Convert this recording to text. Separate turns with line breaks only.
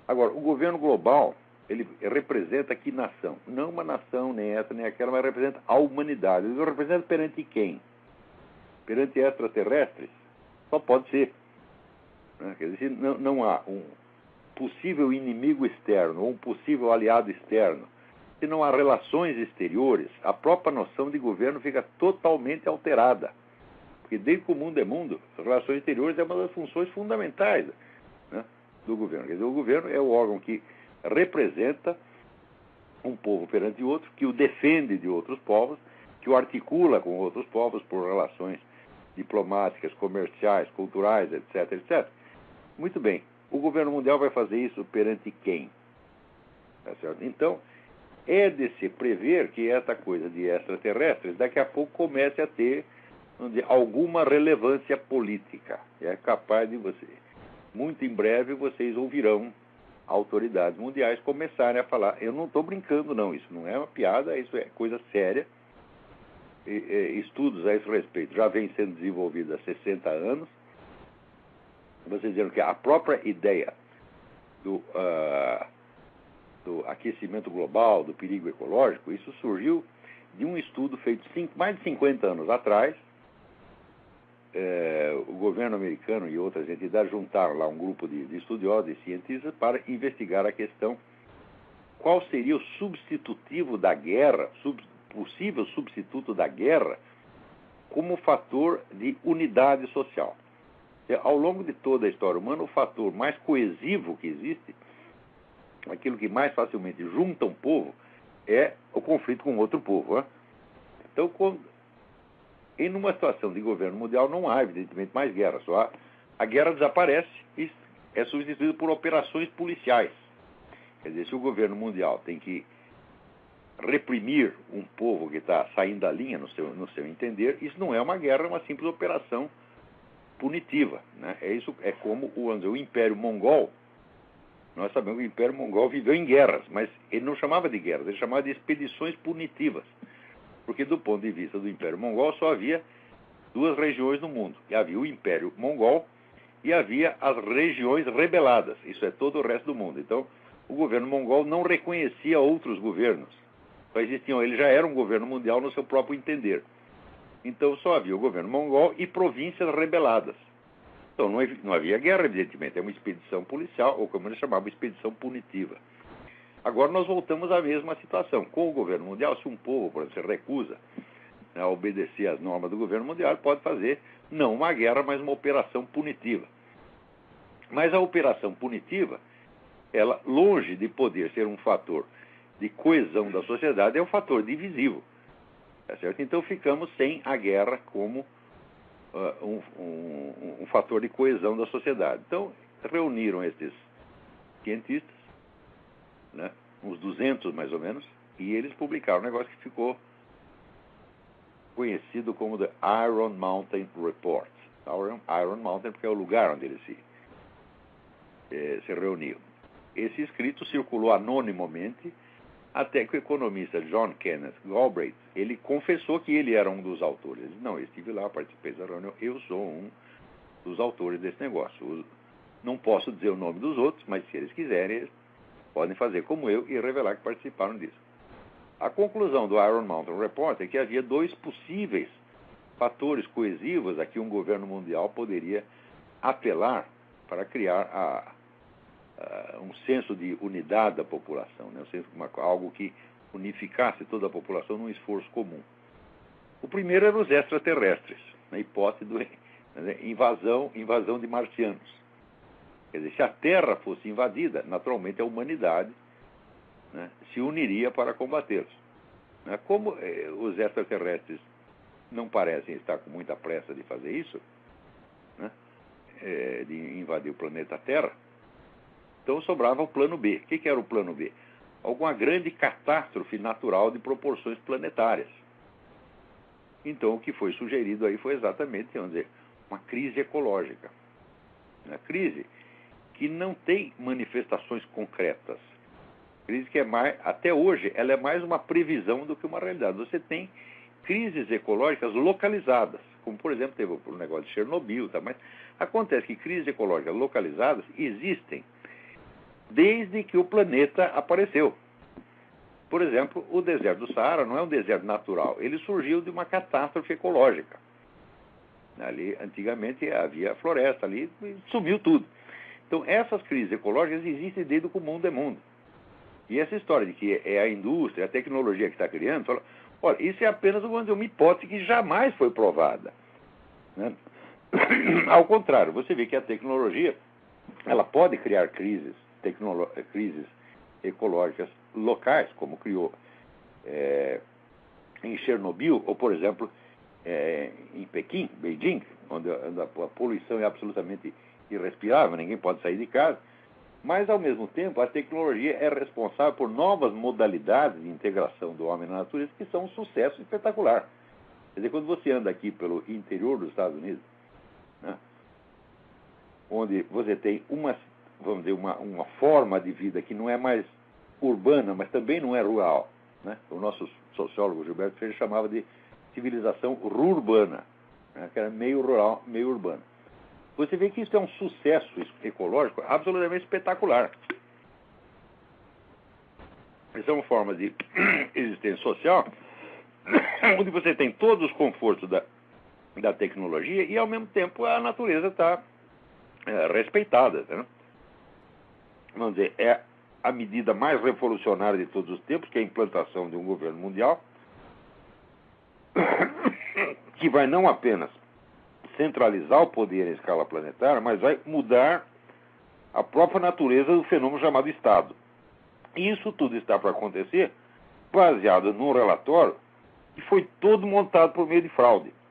Agora, o governo global, ele representa que nação? Não uma nação, nem essa, nem aquela, mas representa a humanidade. Ele representa perante quem? Perante extraterrestres? Só pode ser. Né? Quer dizer, não há um possível inimigo externo ou um possível aliado externo. Se não há relações exteriores, a própria noção de governo fica totalmente alterada. Porque desde que o mundo é mundo, as relações exteriores é uma das funções fundamentais, né, do governo. Quer dizer, o governo é o órgão que representa um povo perante outro, que o defende de outros povos, que o articula com outros povos por relações diplomáticas, comerciais, culturais, etc, etc. Muito bem. O governo mundial vai fazer isso perante quem? Tá certo? Então, é de se prever que essa coisa de extraterrestres daqui a pouco comece a ter alguma relevância política. É capaz de você. Muito em breve vocês ouvirão autoridades mundiais começarem a falar. Eu não estou brincando, não. Isso não é uma piada, isso é coisa séria. Estudos a esse respeito já vêm sendo desenvolvidos há 60 anos. Vocês dizendo que a própria ideia do aquecimento global, do perigo ecológico, isso surgiu de um estudo feito mais de 50 anos atrás. O governo americano e outras entidades juntaram lá um grupo de estudiosos e cientistas para investigar a questão qual seria o substitutivo da guerra, possível substituto da guerra, como fator de unidade social. Ao longo de toda a história humana, o fator mais coesivo que existe, aquilo que mais facilmente junta um povo, é o conflito com outro povo. Né? Então, em uma situação de governo mundial, não há, evidentemente, mais guerra. Só a guerra desaparece e é substituída por operações policiais. Quer dizer, se o governo mundial tem que reprimir um povo que está saindo da linha, no seu entender, isso não é uma guerra, é uma simples operação punitiva. Né? É como o Império Mongol. Nós sabemos que o Império Mongol viveu em guerras, mas ele não chamava de guerras, ele chamava de expedições punitivas. Porque, do ponto de vista do Império Mongol, só havia duas regiões no mundo. E havia o Império Mongol e havia as regiões rebeladas. Isso é todo o resto do mundo. Então, o governo mongol não reconhecia outros governos. Só existiam, ele já era um governo mundial no seu próprio entender. Então, só havia o governo mongol e províncias rebeladas. Então, não havia guerra, evidentemente. É uma expedição policial, ou como eles chamavam, expedição punitiva. Agora nós voltamos à mesma situação. Com o governo mundial, se um povo, por exemplo, se recusa a obedecer às normas do governo mundial, pode fazer, não uma guerra, mas uma operação punitiva. Mas a operação punitiva, ela, longe de poder ser um fator de coesão da sociedade, é um fator divisivo. Tá certo? Então ficamos sem a guerra como um fator de coesão da sociedade. Então, reuniram esses cientistas, né, uns 200 mais ou menos, e eles publicaram um negócio que ficou conhecido como The Iron Mountain Report. Iron Mountain porque é o lugar onde eles se reuniam. Esse escrito circulou anonimamente até que o economista John Kenneth Galbraith, ele confessou que ele era um dos autores. Ele disse, não, eu estive lá, participei da reunião, eu sou um dos autores desse negócio. Não posso dizer o nome dos outros, mas se eles quiserem, eles podem fazer como eu e revelar que participaram disso. A conclusão do Iron Mountain Report é que havia dois possíveis fatores coesivos a que um governo mundial poderia apelar para criar um senso de unidade da população, né? Algo que unificasse toda a população num esforço comum. O primeiro era os extraterrestres, na hipótese de invasão de marcianos. Quer dizer, se a Terra fosse invadida, naturalmente a humanidade, né, se uniria para combatê-los. Né? Como os extraterrestres não parecem estar com muita pressa de fazer isso, né, de invadir o planeta Terra, então sobrava o plano B. O que era o plano B? Alguma grande catástrofe natural de proporções planetárias. Então o que foi sugerido aí foi exatamente, vamos dizer, uma crise ecológica. Uma crise que não tem manifestações concretas. Crise que até hoje, ela é mais uma previsão do que uma realidade. Você tem crises ecológicas localizadas, como, por exemplo, teve o negócio de Chernobyl, tá? Mas acontece que crises ecológicas localizadas existem desde que o planeta apareceu. Por exemplo, o deserto do Saara não é um deserto natural, ele surgiu de uma catástrofe ecológica. Ali, antigamente, havia floresta ali e sumiu tudo. Então, essas crises ecológicas existem desde que o mundo é mundo. E essa história de que é a indústria, a tecnologia que está criando, fala, olha, isso é apenas uma hipótese que jamais foi provada. Né? Ao contrário, você vê que a tecnologia ela pode criar crises ecológicas locais, como criou em Chernobyl, ou, por exemplo, em Pequim, Beijing, onde a poluição é absolutamente irrespirável, ninguém pode sair de casa. Mas, ao mesmo tempo, a tecnologia é responsável por novas modalidades de integração do homem na natureza que são um sucesso espetacular. Quer dizer, quando você anda aqui pelo interior dos Estados Unidos, né, onde você tem vamos dizer, uma forma de vida que não é mais urbana, mas também não é rural. Né? O nosso sociólogo Gilberto Freire chamava de civilização rurbana, né, que era meio rural, meio urbana. Você vê que isso é um sucesso ecológico absolutamente espetacular. Isso é uma forma de existência social onde você tem todos os confortos da tecnologia e, ao mesmo tempo, a natureza está respeitada. Né? Vamos dizer, é a medida mais revolucionária de todos os tempos, que é a implantação de um governo mundial que vai não apenas centralizar o poder em escala planetária, mas vai mudar a própria natureza do fenômeno chamado Estado. E isso tudo está para acontecer baseado num relatório que foi todo montado por meio de fraude.